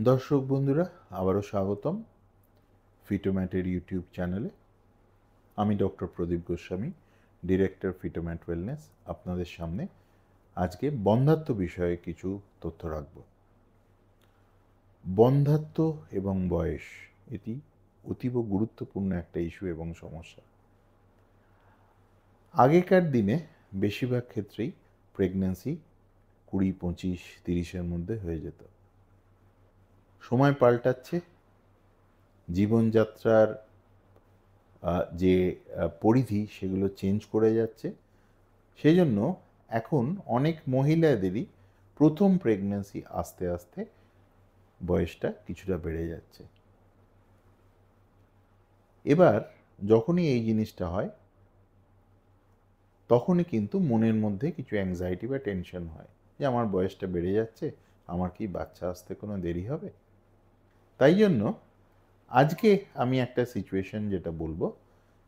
দর্শক বন্ধুরা, আবারও স্বাগতম ফিটোম্যাটের ইউটিউব চ্যানেলে। আমি ডক্টর প্রদীপ গোস্বামী, ডিরেক্টর ফিটোম্যাট ওয়েলনেস, আপনাদের সামনে আজকে বন্ধ্যাত্ব বিষয়ে কিছু তথ্য রাখব। বন্ধ্যাত্ব এবং বয়স এটি অতীব গুরুত্বপূর্ণ একটা ইস্যু এবং সমস্যা। আগেকার দিনে বেশিরভাগ ক্ষেত্রেই প্রেগন্যান্সি 20, 25, 30-এর মধ্যে হয়ে যেত। সময় পাল্টাচ্ছে, জীবনযাত্রার যে পরিধি সেগুলো চেঞ্জ করে যাচ্ছে। সেই জন্য এখন অনেক মহিলাদেরই প্রথম প্রেগন্যান্সি আস্তে আস্তে বয়সটা কিছুটা বেড়ে যাচ্ছে। এবার যখনই এই জিনিসটা হয় তখনই কিন্তু মনের মধ্যে কিছু অ্যাংজাইটি বা টেনশন হয় যে আমার বয়সটা বেড়ে যাচ্ছে, আমার কি বাচ্চা আসতে কোনো দেরি হবে। তাই জন্য আজকে আমি একটা সিচুয়েশন যেটা বলবো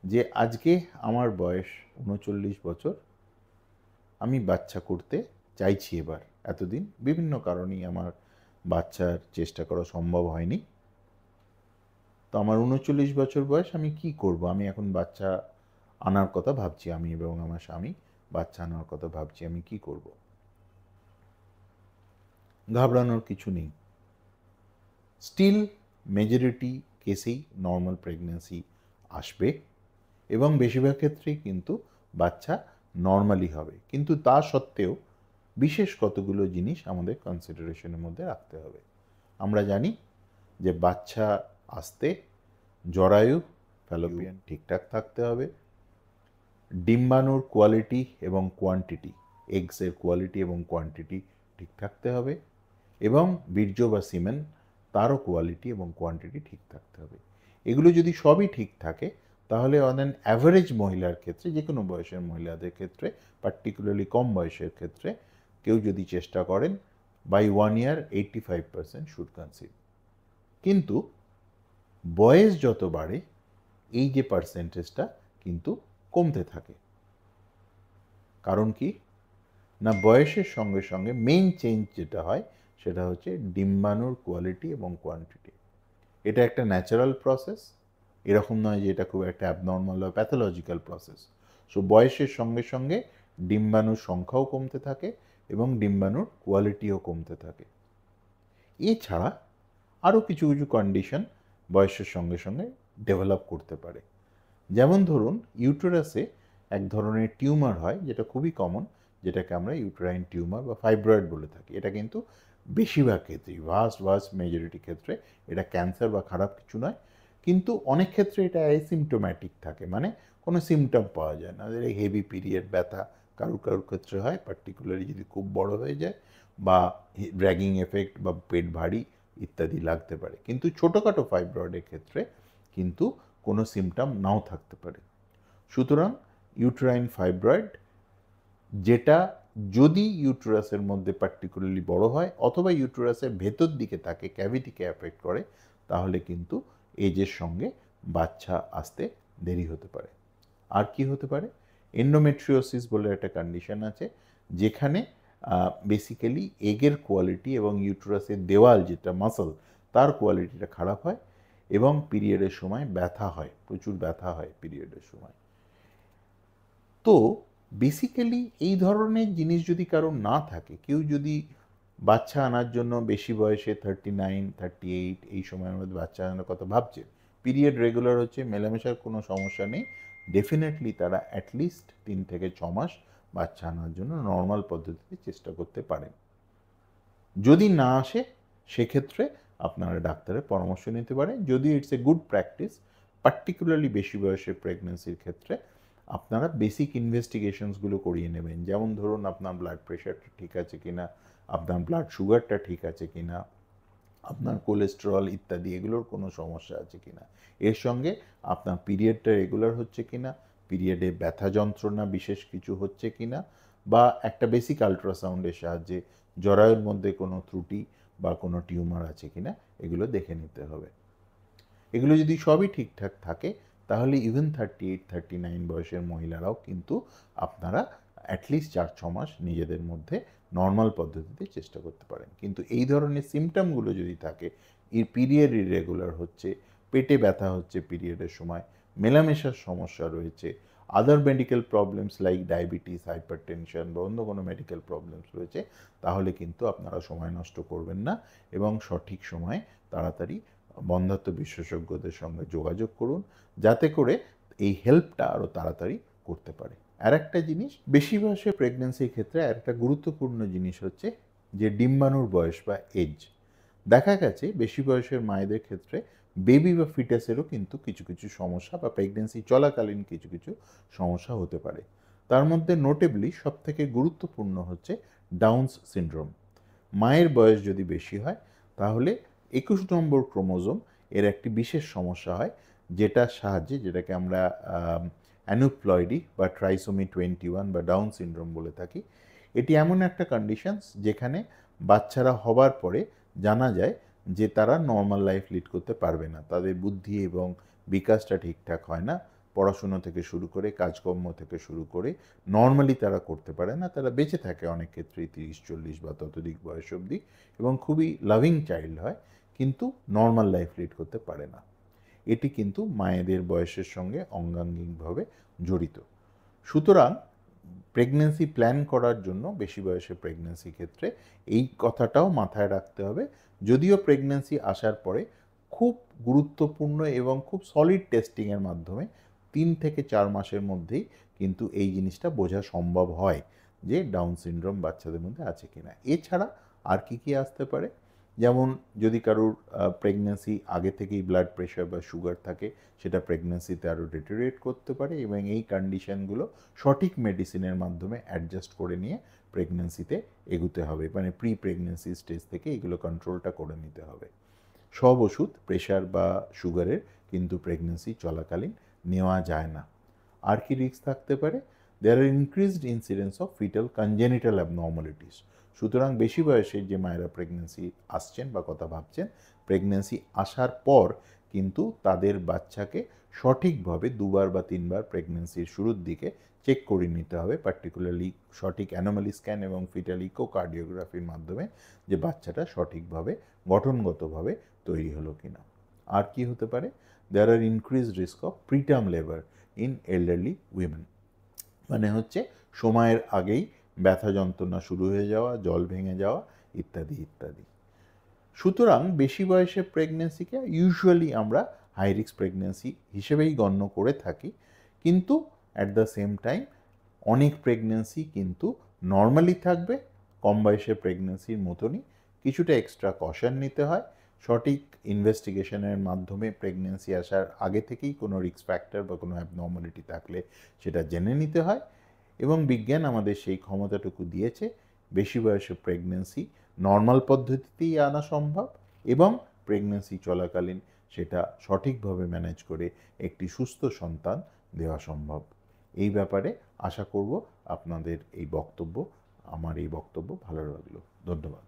যে আজকে আমার বয়স 39 বছর, আমি বাচ্চা করতে চাইছি। এবার এতদিন বিভিন্ন কারণেই আমার বাচ্চার চেষ্টা করা সম্ভব হয়নি। তো আমার 39 বছর বয়স, আমি কি করব? আমি এখন বাচ্চা আনার কথা ভাবছি, আমি এবং আমার স্বামী বাচ্চা আনার কথা ভাবছি। আমি কি করব? ঘাবড়ানোর কিছু নেই। স্টিল মেজরিটি কেসেই নর্মাল প্রেগন্যান্সি আসবে এবং বেশিরভাগ ক্ষেত্রেই কিন্তু বাচ্চা নর্মালি হবে। কিন্তু তা সত্ত্বেও বিশেষ কতগুলো জিনিস আমাদের কনসিডারেশনের মধ্যে রাখতে হবে। আমরা জানি যে বাচ্চা আসতে জরায়ু ফ্যালোপিয়ান ঠিকঠাক থাকতে হবে, ডিম্বাণুর কোয়ালিটি এবং কোয়ান্টিটি, এগসের কোয়ালিটি এবং কোয়ান্টিটি ঠিক থাকতে হবে, এবং বীর্য বা সিমেন তারও কোয়ালিটি এবং কোয়ান্টিটি ঠিক থাকতে হবে। এগুলো যদি সবই ঠিক থাকে তাহলে অনেক অ্যাভারেজ মহিলার ক্ষেত্রে, যে কোনো বয়সের মহিলাদের ক্ষেত্রে, পার্টিকুলারলি কম বয়সের ক্ষেত্রে কেউ যদি চেষ্টা করেন, বাই 1 year 85% শুড কনসিভ। কিন্তু বয়স যত বাড়ে এই যে পার্সেন্টেজটা কিন্তু কমতে থাকে। কারণ কি না, বয়সের সঙ্গে সঙ্গে মেইন চেঞ্জ যেটা হয় সেটা হচ্ছে ডিম্বাণুর কোয়ালিটি এবং কোয়ান্টিটি। এটা একটা ন্যাচারাল প্রসেস, এরকম নয় যে এটা খুব একটা অ্যাবনর্মাল বা প্যাথোলজিক্যাল প্রসেস। সো বয়সের সঙ্গে সঙ্গে ডিম্বাণুর সংখ্যাও কমতে থাকে এবং ডিম্বাণুর কোয়ালিটিও কমতে থাকে। এছাড়া আরও কিছু কিছু কন্ডিশন বয়সের সঙ্গে সঙ্গে ডেভেলপ করতে পারে। যেমন ধরুন, ইউটেরাসে এক ধরনের টিউমার হয় যেটা খুবই কমন, যেটাকে আমরা ইউটেরাইন টিউমার বা ফাইব্রয়েড বলে থাকি। এটা কিন্তু বেশিরভাগ ক্ষেত্রেই, ভাস্ট মেজরিটি ক্ষেত্রে এটা ক্যান্সার বা খারাপ কিছু নয়। কিন্তু অনেক ক্ষেত্রে এটা অ্যাসিমটোম্যাটিক থাকে, মানে কোনো সিমটম পাওয়া যায় না। এই হেভি পিরিয়ড ব্যথা কারুর ক্ষেত্রে হয়, পার্টিকুলারলি যদি খুব বড় হয়ে যায়, বা ড্র্যাগিং এফেক্ট বা পেট ভারী ইত্যাদি লাগতে পারে। কিন্তু ছোটোখাটো ফাইব্রয়েডের ক্ষেত্রে কিন্তু কোনো সিমটম নাও থাকতে পারে। সুতরাং ইউটেরাইন ফাইব্রয়েড, যেটা যদি ইউটেরাসের মধ্যে পার্টিকুলারলি বড় হয় অথবা ইউটেরাসের ভেতর দিকে থাকে, ক্যাভিটিকে অ্যাফেক্ট করে, তাহলে কিন্তু এজের সঙ্গে বাচ্চা আসতে দেরি হতে পারে। আর কি হতে পারে? এন্ডোমেট্রিওসিস বলে একটা কন্ডিশন আছে, যেখানে বেসিক্যালি এগের কোয়ালিটি এবং ইউটেরাসের দেওয়াল যেটা মাসল তার কোয়ালিটিটা খারাপ হয় এবং পিরিয়ডের সময় ব্যথা হয়, প্রচুর ব্যথা হয় পিরিয়ডের সময়। তো বেসিক্যালি এই ধরনের জিনিস যদি কারো না থাকে, কেউ যদি বাচ্চা আনার জন্য বেশি বয়সে 39, 38 এই সময়ের মধ্যে বাচ্চা আনার কথা ভাবছে, পিরিয়ড রেগুলার হচ্ছে, মেলামেশার কোনো সমস্যা নেই, ডেফিনেটলি তারা অ্যাটলিস্ট 3 থেকে 6 মাস বাচ্চা আনার জন্য নর্মাল পদ্ধতিতে চেষ্টা করতে পারেন। যদি না আসে সেক্ষেত্রে আপনারা ডাক্তারের পরামর্শ নিতে পারেন। যদি it's a good practice, particularly বেশি বয়সের প্রেগনেন্সির ক্ষেত্রে আপনারা বেসিক ইনভেস্টিগেশনসগুলো করিয়ে নেবেন। যেমন ধরুন, আপনার ব্লাড প্রেশারটা ঠিক আছে কিনা, আপনার ব্লাড সুগারটা ঠিক আছে কিনা, আপনার কোলেস্টেরল ইত্যাদি এগুলোর কোনো সমস্যা আছে কিনা, এর সঙ্গে আপনার পিরিয়ডটা রেগুলার হচ্ছে কিনা, পিরিয়ডে ব্যথা যন্ত্রণা বিশেষ কিছু হচ্ছে কিনা, বা একটা বেসিক আল্ট্রাসাউন্ডের সাহায্যে জরায়ুর মধ্যে কোনো ত্রুটি বা কোনো টিউমার আছে কিনা এগুলো দেখে নিতে হবে। এগুলো যদি সবই ঠিকঠাক থাকে তাহলে ইভেন 38, 39 বয়সের মহিলারাও কিন্তু আপনারা অ্যাটলিস্ট 4-6 মাস নিজেদের মধ্যে নর্মাল পদ্ধতিতে চেষ্টা করতে পারেন। কিন্তু এই ধরনের সিমটমগুলো যদি থাকে, পিরিয়ড ইররেগুলার হচ্ছে, পেটে ব্যথা হচ্ছে পিরিয়ডের সময়, মেলামেশার সমস্যা রয়েছে, other medical problems like diabetes, hypertension বা অন্য কোনো মেডিকেল প্রবলেমস রয়েছে, তাহলে কিন্তু আপনারা সময় নষ্ট করবেন না এবং সঠিক সময়ে তাড়াতাড়ি বন্ধ্যাত্ব বিশেষজ্ঞদের সঙ্গে যোগাযোগ করুন, যাতে করে এই হেল্পটা আরও তাড়াতাড়ি করতে পারে। আর একটা জিনিস, বেশি বয়সে প্রেগনেন্সির ক্ষেত্রে একটা গুরুত্বপূর্ণ জিনিস হচ্ছে যে ডিম্বাণুর বয়স বা এজ। দেখা গেছে বেশি বয়সের মায়েদের ক্ষেত্রে বেবি বা ফিটাসেরও কিন্তু কিছু কিছু সমস্যা বা প্রেগনেন্সি চলাকালীন কিছু কিছু সমস্যা হতে পারে। তার মধ্যে নোটেবলি সবথেকে গুরুত্বপূর্ণ হচ্ছে ডাউনস সিনড্রোম। মায়ের বয়স যদি বেশি হয় তাহলে 21 নম্বর ক্রোমোজোম এর একটি বিশেষ সমস্যা হয়, যেটার সাহায্যে, যেটাকে আমরা অ্যানুপ্লয়েডি বা ট্রাইসোমি 21 বা ডাউন সিনড্রোম বলে থাকি। এটি এমন একটা কন্ডিশনস যেখানে বাচ্চারা হবার পরে জানা যায় যে তারা নর্মাল লাইফ লিড করতে পারবে না, তাদের বুদ্ধি এবং বিকাশটা ঠিকঠাক হয় না, পড়াশুনো থেকে শুরু করে কাজকর্ম থেকে শুরু করে নর্মালি তারা করতে পারে না, তারা বেঁচে থাকে অনেক ক্ষেত্রেই 30-40 বা ততোধিক বয়স অবধি এবং খুবই লাভিং চাইল্ড হয়, কিন্তু নর্মাল লাইফ লিড করতে পারে না। এটি কিন্তু মায়েদের বয়সের সঙ্গে অঙ্গাঙ্গিকভাবে জড়িত। সুতরাং প্রেগনেন্সি প্ল্যান করার জন্য বেশি বয়সে প্রেগনেন্সি ক্ষেত্রে এই কথাটাও মাথায় রাখতে হবে। যদিও প্রেগনেন্সি আসার পরে খুব গুরুত্বপূর্ণ এবং খুব সলিড টেস্টিংয়ের মাধ্যমে 3 থেকে 4 মাসের মধ্যেই কিন্তু এই জিনিসটা বোঝা সম্ভব হয় যে ডাউন সিনড্রোম বাচ্চাদের মধ্যে আছে কিনা। এছাড়া আর কি কি আসতে পারে, যেমন যদি কারোর প্রেগনেন্সি আগে থেকেই ব্লাড প্রেশার বা সুগার থাকে, সেটা প্রেগনেন্সিতে আরও ডেটেরিয়েট করতে পারে এবং এই কন্ডিশনগুলো সঠিক মেডিসিনের মাধ্যমে অ্যাডজাস্ট করে নিয়ে প্রেগনেন্সিতে এগুতে হবে, মানে প্রি প্রেগনেন্সি স্টেজ থেকে এগুলো কন্ট্রোলটা করে নিতে হবে। সব ওষুধ প্রেশার বা সুগারের কিন্তু প্রেগনেন্সি চলাকালীন নেওয়া যায় না। আর কি রিস্ক থাকতে পারে? There are increased incidence of foetal congenital abnormalities. সুতরাং বেশি বয়সে যে মায়েরা প্রেগনেন্সি আসছেন বা কথা ভাবছেন, প্রেগনেন্সি আসার পর কিন্তু তাদের বাচ্চাকে সঠিকভাবে 2বার বা 3বার প্রেগনেন্সির শুরুর দিকে চেক করে নিতে হবে, পার্টিকুলারলি সঠিক অ্যানোমালি স্ক্যান এবং ফিটাল ইকোকার্ডিওগ্রাফির মাধ্যমে, যে বাচ্চাটা সঠিকভাবে গঠনগতভাবে তৈরি হলো কিনা। আর কি হতে পারে? There are increased risk of preterm labour in elderly women, মানে হচ্ছে সময়ের আগেই ব্যথা যন্ত্রণা শুরু হয়ে যাওয়া, জল ভেঙে যাওয়া ইত্যাদি ইত্যাদি। সুতরাং বেশি বয়সে প্রেগনেন্সিকে ইউজুয়ালি আমরা হাই রিস্ক প্রেগনেন্সি হিসেবেই গণ্য করে থাকি, কিন্তু অ্যাট দ্য সেম টাইম অনেক প্রেগনেন্সি কিন্তু নর্মালি থাকবে, কম বয়সে প্রেগনেন্সির মতনই। কিছুটা এক্সট্রা কশন নিতে হয়, সঠিক ইনভেস্টিগেশনের মাধ্যমে প্রেগনেন্সি আসার আগে থেকেই কোনো রিস্ক ফ্যাক্টর বা কোনো অ্যাবনর্মালিটি থাকলে সেটা জেনে নিতে হয় এবং বিজ্ঞান আমাদের সেই ক্ষমতাটুকু দিয়েছে। বেশি বয়সে প্রেগনেন্সি নর্মাল পদ্ধতিতেই আনা সম্ভব এবং প্রেগনেন্সি চলাকালীন সেটা সঠিকভাবে ম্যানেজ করে একটি সুস্থ সন্তান দেওয়া সম্ভব। এই ব্যাপারে আশা করব আপনাদের আমার এই বক্তব্য ভালো লাগলো। ধন্যবাদ।